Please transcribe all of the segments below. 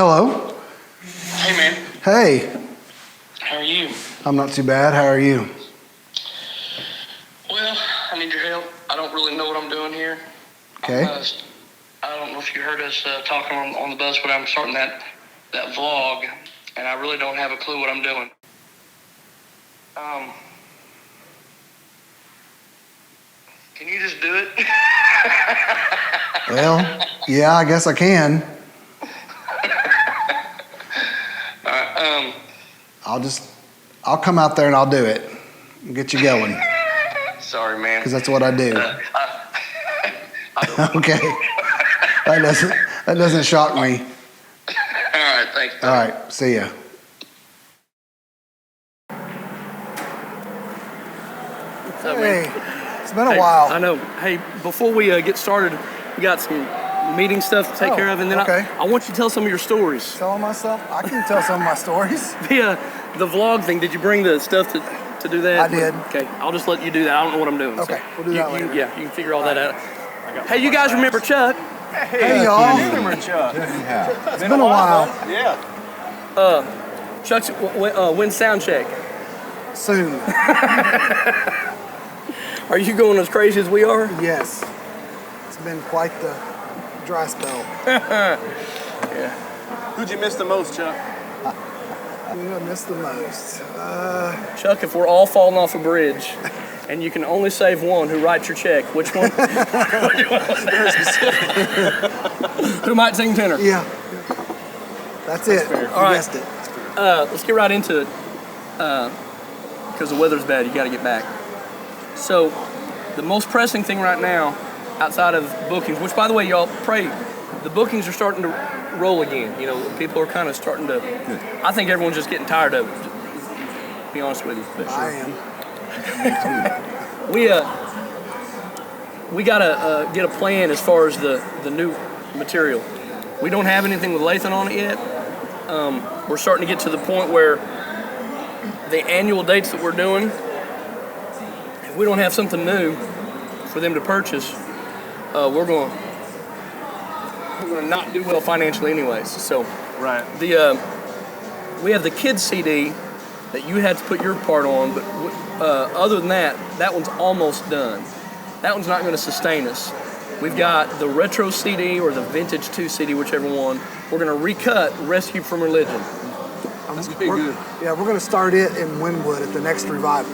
Hello. Hey, man. Hey. How are you? I'm not too bad. How are you? Well, I need your help. I don't really know what I'm doing here. Okay. I don't know if you heard us talking on the bus, but I'm starting that vlog, and I really don't have a clue what I'm doing. Can you just do it? Well, yeah, I guess I can. I'll come out there and I'll do it. Get you going. Sorry, man. Because that's what I do. Okay. That doesn't shock me. All right, thanks. All right, see ya. Hey, it's been a while. I know. Hey, before we get started, we got some meeting stuff to take care of, and then okay. I want you to tell some of your stories. Tell myself? I can tell some of my stories. The vlog thing, did you bring the stuff to do that? I did. Okay, I'll just let you do that. I don't know what I'm doing. Okay, so we'll do that later. Yeah, you can figure all that out. Hey, you guys remember Chuck? Hey, y'all. I remember Chuck. It's been a while. Yeah. Chuck's when's sound check? Soon. Are you going as crazy as we are? Yes. It's been quite the dry spell. Yeah. Who'd you miss the most, Chuck? Who I missed the most? Chuck, if we're all falling off a bridge and you can only save one who writes your check, which one? Who might sing tenor? Yeah. That's it. fair. You All right. guessed it. Let's get right into it. Because the weather's bad, you got to get back. So, the most pressing thing right now, outside of bookings, which by the way, y'all pray, the bookings are starting to roll again. You know, people are kind of starting to. I think everyone's just getting tired of it. To be honest with you, but I am. we gotta get a plan as far as the new material. We don't have anything with Lathan on it yet. We're starting to get to the point where the annual dates that we're doing, if we don't have something new for them to purchase, we're going to not do well financially anyways. So Right. we have the kids CD that you had to put your part on, but other than that, that one's almost done. That one's not going to sustain us. We've got the retro CD or the vintage 2 CD, whichever one. We're going to recut Rescue from Religion. That's pretty good. Yeah, we're going to start it in Wynwood at the next revival.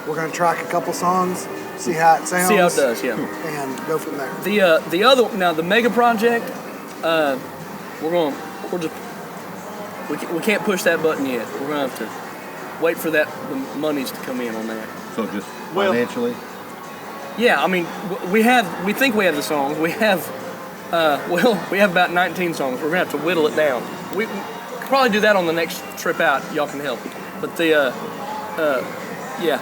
We're going to track a couple songs, see how it sounds. See how it does, yeah. And go from there. The other now the mega project, we can't push that button yet. We're gonna have to wait for the monies to come in on that. So just financially? Yeah, I mean we think we have the songs. We have we have about 19 songs. We're gonna have to whittle it down. We could probably do that on the next trip out. Y'all can help. But yeah.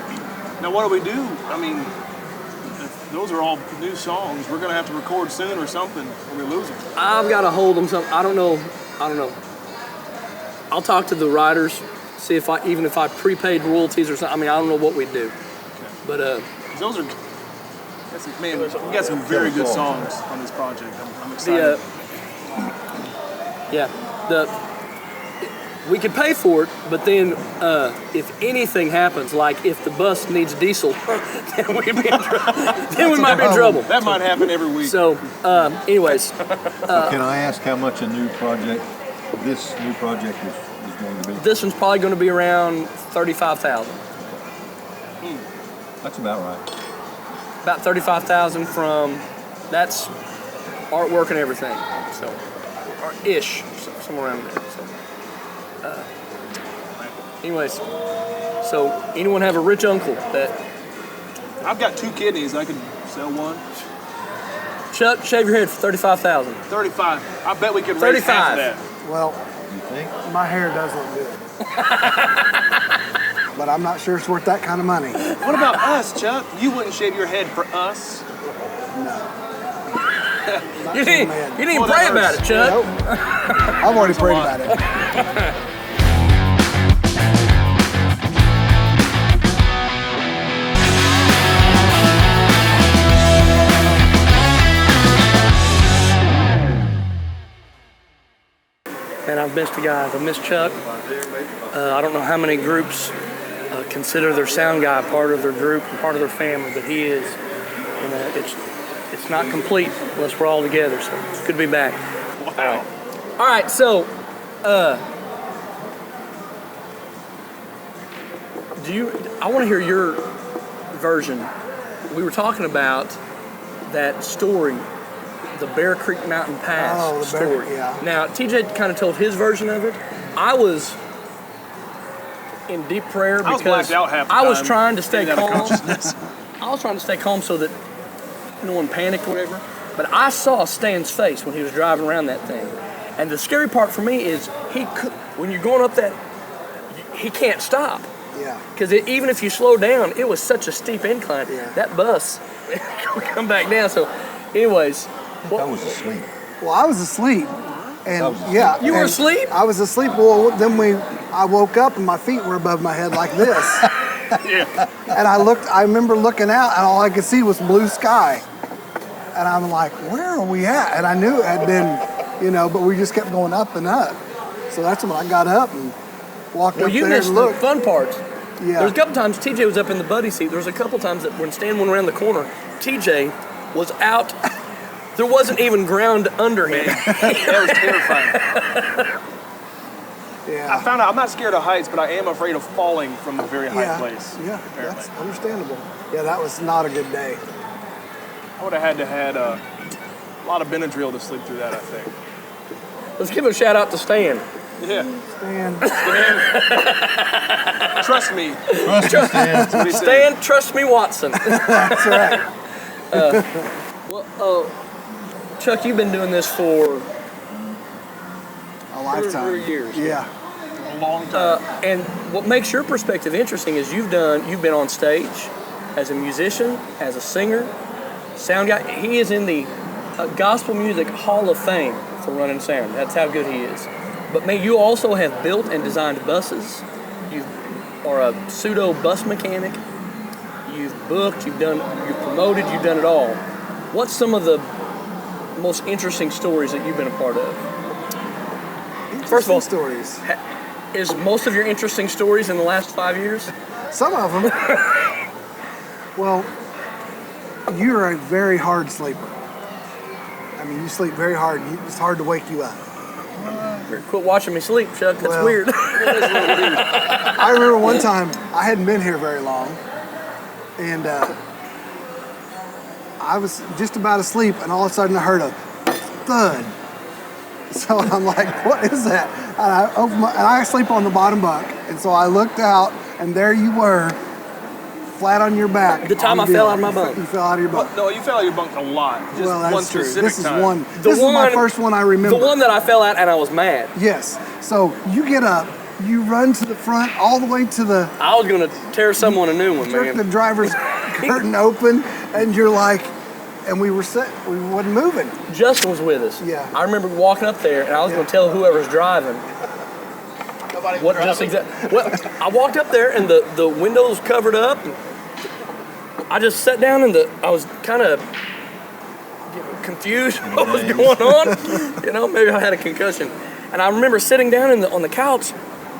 Now, what do we do? I mean, if those are all new songs. We're gonna have to record soon or something, or we lose them. I've got to hold them. I don't know. I'll talk to the writers, see if I prepaid royalties or something. I mean, I don't know what we'd do, but Those are. Man, we got some very good songs on this project. I'm excited. We could pay for it, but then if anything happens, like if the bus needs diesel, then we might be in trouble. That might happen every week. So, anyways. Can I ask how much this new project is going to be? This one's probably going to be around $35,000. That's about right. About $35,000 from, that's artwork and everything. So, or ish, somewhere around there. So, anyways, so anyone have a rich uncle that? I've got 2 kidneys. I could sell one. Chuck, shave your head for $35,000. 35. I bet we could raise half of that. Well, You think? my hair does look good. But I'm not sure it's worth that kind of money. What about us, Chuck? You wouldn't shave your head for us? No. You didn't even pray about it, Chuck. Nope. I've already prayed about it. Man, I've missed the guys. I've missed Chuck. I don't know how many groups consider their sound guy part of their group and part of their family, but he is. And it's not complete unless we're all together, so it's good to be back. Wow. All right, so I want to hear your version. We were talking about that story, the Bear Creek Mountain Pass story. Yeah. Now, TJ kind of told his version of it. I was in deep prayer because I was blacked out half the I was time. trying to stay Getting out of calm. consciousness. I was trying to stay calm so that no one panicked or whatever. But I saw Stan's face when he was driving around that thing. And the scary part for me is when you're going up that, he can't stop. Yeah. Because even if you slow down, it was such a steep incline. Yeah. That bus would come back down. So, anyways. I was asleep. Well, I was asleep. And yeah. You were and asleep? I was asleep. Well, then I woke up and my feet were above my head like this. Yeah. And I remember looking out and all I could see was blue sky. And I'm like, where are we at? And I knew it had been, but we just kept going up and up. So that's when I got up and walked Well, up you there missed and the looked. fun parts. Yeah. There's a couple times TJ was up in the buddy seat. There was a couple times that when Stan went around the corner, TJ was out. There wasn't even ground under him. That was terrifying. Yeah. I found out I'm not scared of heights, but I am afraid of falling from a very high Yeah. place. Yeah, apparently. that's understandable. Yeah, that was not a good day. I would have had a lot of Benadryl to sleep through that, I think. Let's give a shout out to Stan. Yeah. And Trust me. Trust me, Stan. That's what he said. Stan, trust me, Watson. that's right. Chuck, you've been doing this for A lifetime. 3 years. Yeah. A long time. And what makes your perspective interesting is you've been on stage as a musician, as a singer, sound guy. He is in the Gospel Music Hall of Fame for Running Sound. That's how good he is. But man, you also have built and designed buses. You are a pseudo bus mechanic. You've booked, you've promoted, you've done it all. What's some of the most interesting stories that you've been a part of? First of all, stories. Is most of your interesting stories in the last 5 years? Some of them. Well, you're a very hard sleeper. I mean, you sleep very hard. It's hard to wake you up. Quit watching me sleep, Chuck. That's Well- weird. I remember one time I hadn't been here very long, and I was just about asleep, and all of a sudden I heard a thud. So I'm like, "What is that?" And I sleep on the bottom bunk, and so I looked out, and there you were, flat on your back. The time on I fell bill. out of my bunk. You fell out of your bunk. No, you fell out of your bunk a lot. Just Well, that's one true. specific This is time. one. This is my first one I remember. The one that I fell out and I was mad. Yes. So you get up, you run to the front, all the way to the I was gonna tear someone a new one, jerk the man. driver's curtain open, and you're like, and we wasn't moving. Justin was with us. Yeah. I remember walking up there and I was gonna tell whoever's driving. What just exactly? Well, I walked up there and the windows covered up. And I just sat down and I was kind of confused what was going on. Maybe I had a concussion. And I remember sitting down on the couch,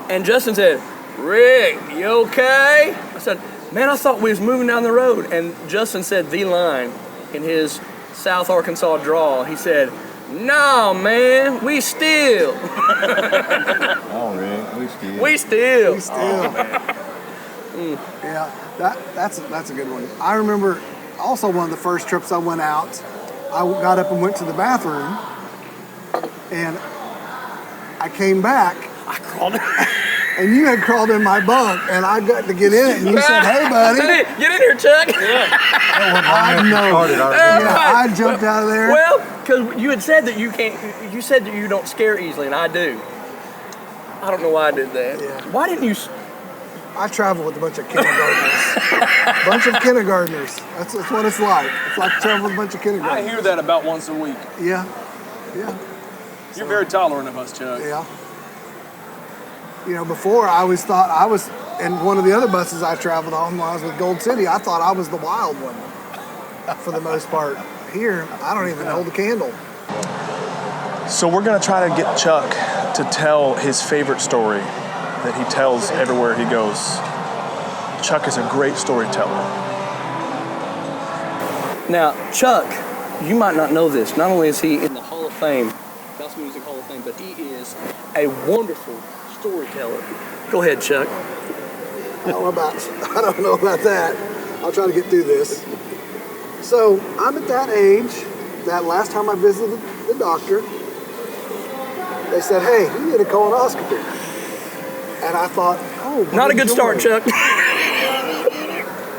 and Justin said, "Rick, you okay?" I said, "Man, I thought we was moving down the road." And Justin said the line in his South Arkansas drawl. He said, "No, man, we still." Oh, Rick, We still. We still. Yeah, that's a good one. I remember also one of the first trips I went out, I got up and went to the bathroom, and I came back, I crawled. and you had crawled in my bunk, and I got to get in it, and you said, "Hey, buddy." Get in here, Chuck. I know. Yeah, I jumped out of there. Well, because you had said that you can't. You said that you don't scare easily, and I do. I don't know why I did that. Yeah. Why didn't you? I travel with a bunch of kindergartners. That's what it's like. It's like traveling with a bunch of I kindergartners. hear that about once a week. Yeah. You're very tolerant of us, Chuck. Yeah. Before I always thought I was, in one of the other buses I traveled on when I was with Gold City, I thought I was the wild one for the most part. Here, I don't even hold a candle. So we're going to try to get Chuck to tell his favorite story that he tells everywhere he goes. Chuck is a great storyteller. Now, Chuck, you might not know this. Not only is he in the Hall of Fame, Gospel Music Hall of Fame, but he is a wonderful storyteller. Go ahead, Chuck. I don't know about that. I'll try to get through this. So I'm at that age that last time I visited the doctor, they said, hey, you need a colonoscopy. And I thought, oh, Not a good start, Chuck.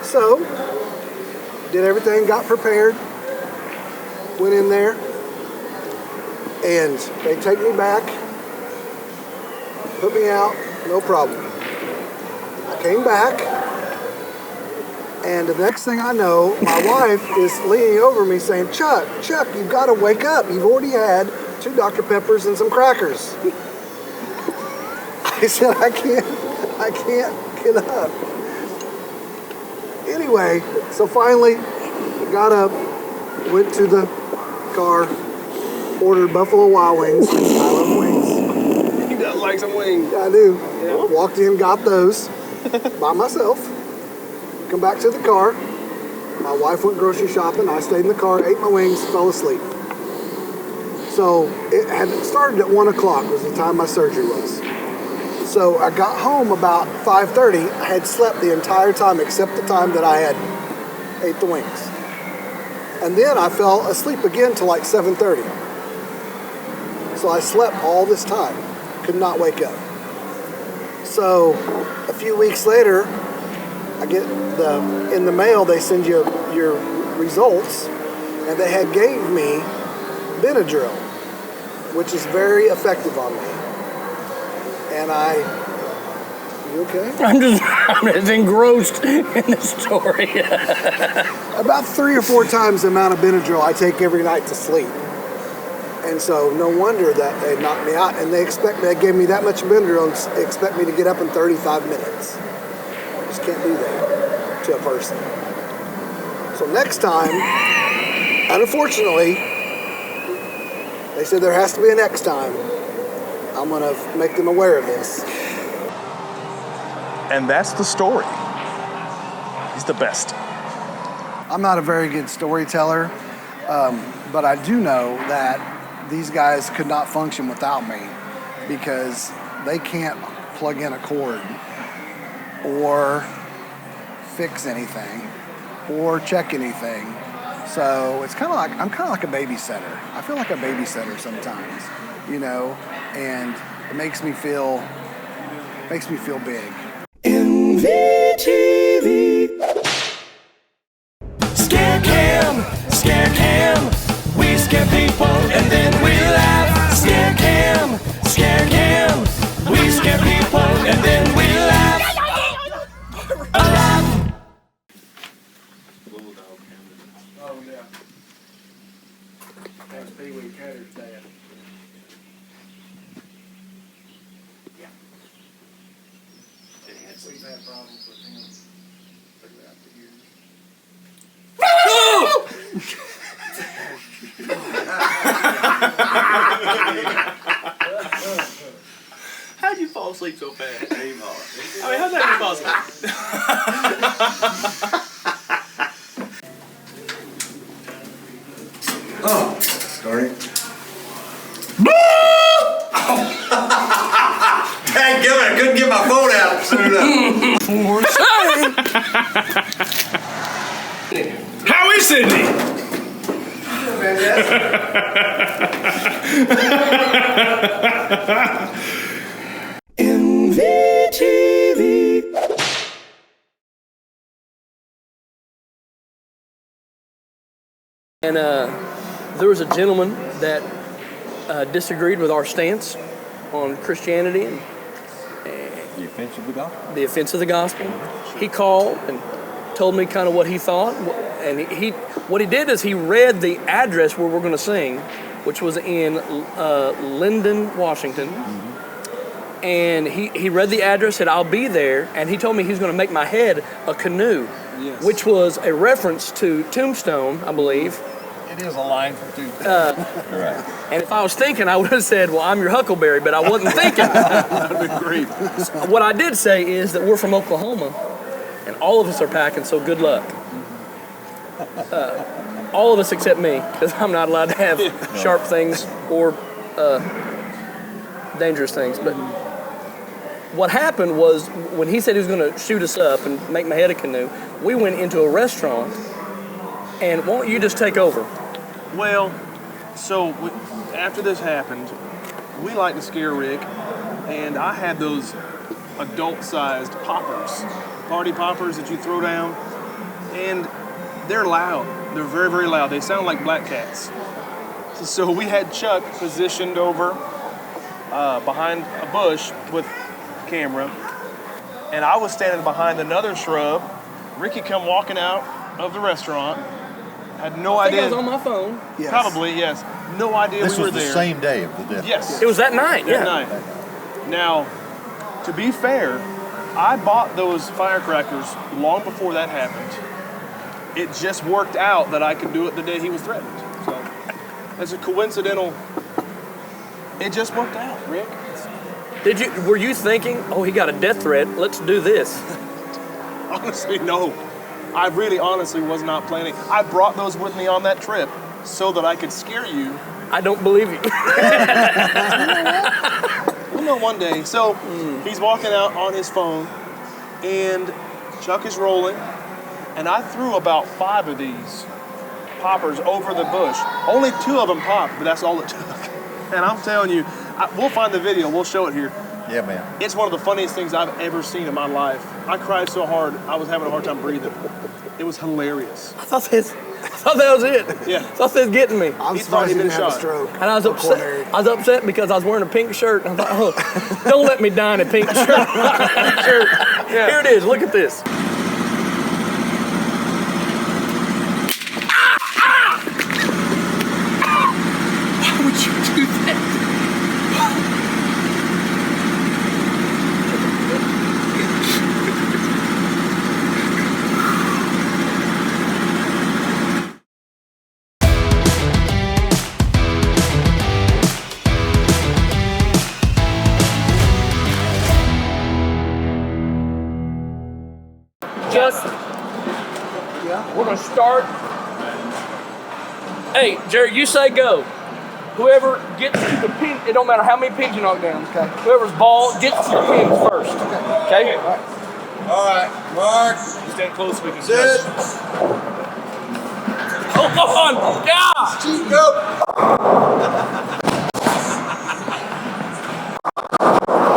So, did everything, got prepared, went in there, and they take me back, put me out, no problem. I came back, and the next thing I know, my wife is leaning over me saying, Chuck, you've got to wake up. You've already had 2 Dr. Peppers and some crackers. I said, I can't get up. Anyway, so finally, got up, went to the car, ordered Buffalo Wild Wings. I love wings. He does like some wings. I do. Yeah. Walked in, got those by myself. Come back to the car. My wife went grocery shopping. I stayed in the car, ate my wings, fell asleep. So it had started at 1 o'clock was the time my surgery was. So I got home about 5:30. I had slept the entire time except the time that I had ate the wings. And then I fell asleep again till like 7:30. So I slept all this time, could not wake up. So a few weeks later, I get in the mail, they send you your results, and they had gave me Benadryl, which is very effective on me. And you okay? I'm just engrossed in the story. About 3 or 4 times the amount of Benadryl I take every night to sleep. And so no wonder that they knocked me out. And they gave me that much Benadryl and expect me to get up in 35 minutes. I just can't do that to a person. So next time, unfortunately, they said there has to be a next time. I'm going to make them aware of this. And that's the story. He's the best. I'm not a very good storyteller, but I do know that these guys could not function without me because they can't plug in a cord or fix anything or check anything. So it's kind of like, I'm kind of like a babysitter. I feel like a babysitter sometimes, and it makes me feel big. NVTV. Scare cam, we scare people and then we laugh. Scare cam, we scare people and then we laugh. Oh, yeah. That's Pee-wee Catter's dad. We've had problems with him throughout the years. How'd you fall asleep so fast? I mean, how's that possible? Oh, sorry. Dang, I couldn't get my phone out soon enough. How is Sydney? NVTV. And there was a gentleman that disagreed with our stance on Christianity and The offense of the gospel? the offense of the gospel. He called and told me kind of what he thought, and what he did is he read the address where we're going to sing, which was in Linden, Washington. Mm-hmm. And he read the address, said, I'll be there, and he told me he's going to make my head a canoe, yes, which was a reference to Tombstone, I believe. is a line too. And if I was thinking, I would have said, well, I'm your Huckleberry, but I wasn't thinking. That'd be great. What I did say is that we're from Oklahoma, and all of us are packing, so good luck. All of us except me, because I'm not allowed to have sharp things or dangerous things. But what happened was, when he said he was going to shoot us up and make my head a canoe, we went into a restaurant, and won't you just take over? Well, so after this happened, we like to scare Rick, and I had those adult-sized poppers, party poppers that you throw down, and they're loud. They're very, very loud. They sound like black cats. So we had Chuck positioned over behind a bush with camera, and I was standing behind another shrub. Ricky come walking out of the restaurant. Had no I think idea. I was on my phone. Yes. Probably, yes. No idea This we were was the there. same day of the death. Yes. It was that night, That yeah. night. Now, to be fair, I bought those firecrackers long before that happened. It just worked out that I could do it the day he was threatened. So, as a coincidental, it just worked out, Rick. Were you thinking, oh, he got a death threat, let's do this? Honestly, no. I really honestly was not planning. I brought those with me on that trip so that I could scare you. I don't believe you. Well, no, one day. So he's walking out on his phone, and Chuck is rolling, and I threw about 5 of these poppers over the bush. Only 2 of them popped, but that's all it took. And I'm telling you, we'll find the video, we'll show it here. Yeah, man. It's one of the funniest things I've ever seen in my life. I cried so hard, I was having a hard time breathing. It was hilarious. I thought that was it. Yeah. I thought they was getting me. I'm He thought surprised he'd he been didn't have a shot. stroke. And I was Or upset. coronary. I was upset because I was wearing a pink shirt. And I thought, oh, don't let me die in a pink shirt. Yeah. Here it is. Look at this. Why would you do that? Just, we're gonna start. Hey, Jerry, you say go. Whoever gets to the pin, it don't matter how many pins you knock down. Okay. Whoever's ball gets to the pins first. Okay. All right, Mark. Stand close so we can Sit. Hold on, yeah. Go.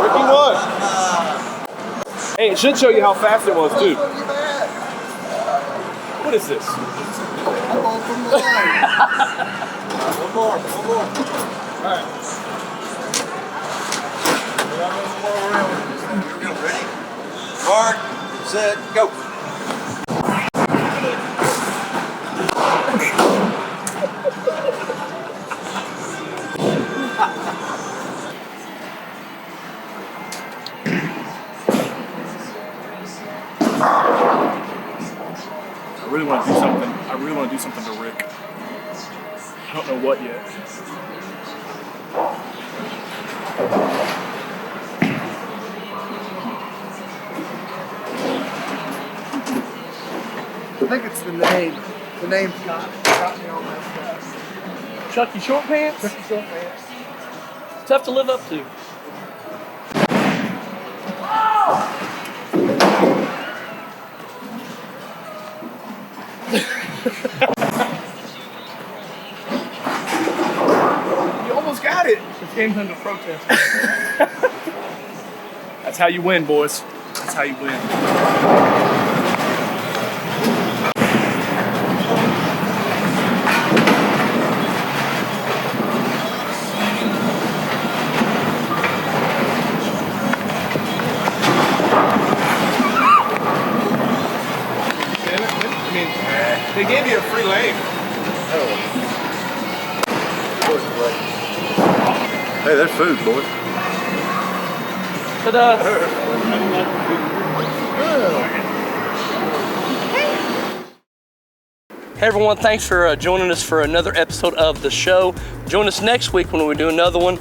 Ricky won. Hey, it should show you how fast it was too. What is this? I'm all from the line. One more. All right. Ready? Mark, set, go. I really want to do something. I really want to do something to Rick. I don't know what yet. I think it's the name. The name's got me on that stuff. Chucky Short Pants. Chucky Short Pants. It's tough to live up to. You almost got it. This game's under protest. That's how you win, boys. That's how you win. I mean, they gave you a free lane. Hey, that's food, boys. Ta-da. Hey everyone, thanks for joining us for another episode of the show. Join us next week when we do another one.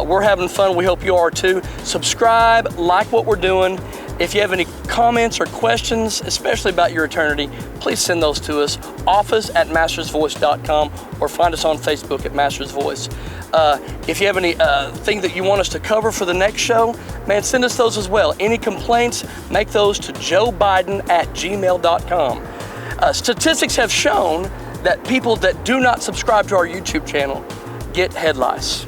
We're having fun. We hope you are too. Subscribe, like what we're doing. If you have any comments or questions, especially about your eternity, please send those to us, office@mastersvoice.com, or find us on Facebook at Masters Voice. If you have any thing that you want us to cover for the next show, man, send us those as well. Any complaints, make those to joebiden@gmail.com. Statistics have shown that people that do not subscribe to our YouTube channel get head lice.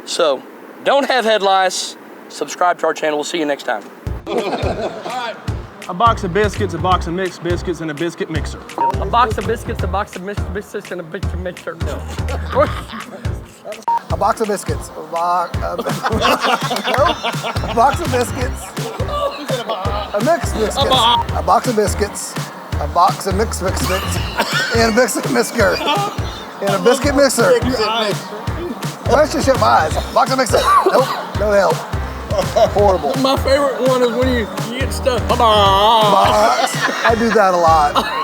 So don't have head lice, subscribe to our channel. We'll see you next time. A box of biscuits, a box of mixed biscuits, and a biscuit mixer. A box of biscuits, a box of mixed biscuits, and a biscuit mixer. A box of biscuits. A box of biscuits. A mixed biscuits. A box of biscuits. A box of mixed biscuits. And a biscuit mixer. And a biscuit mixer. Why should shut my eyes? Box of mixer. Nope. No help. Horrible. My favorite one is when you get stuck. Box. I do that a lot.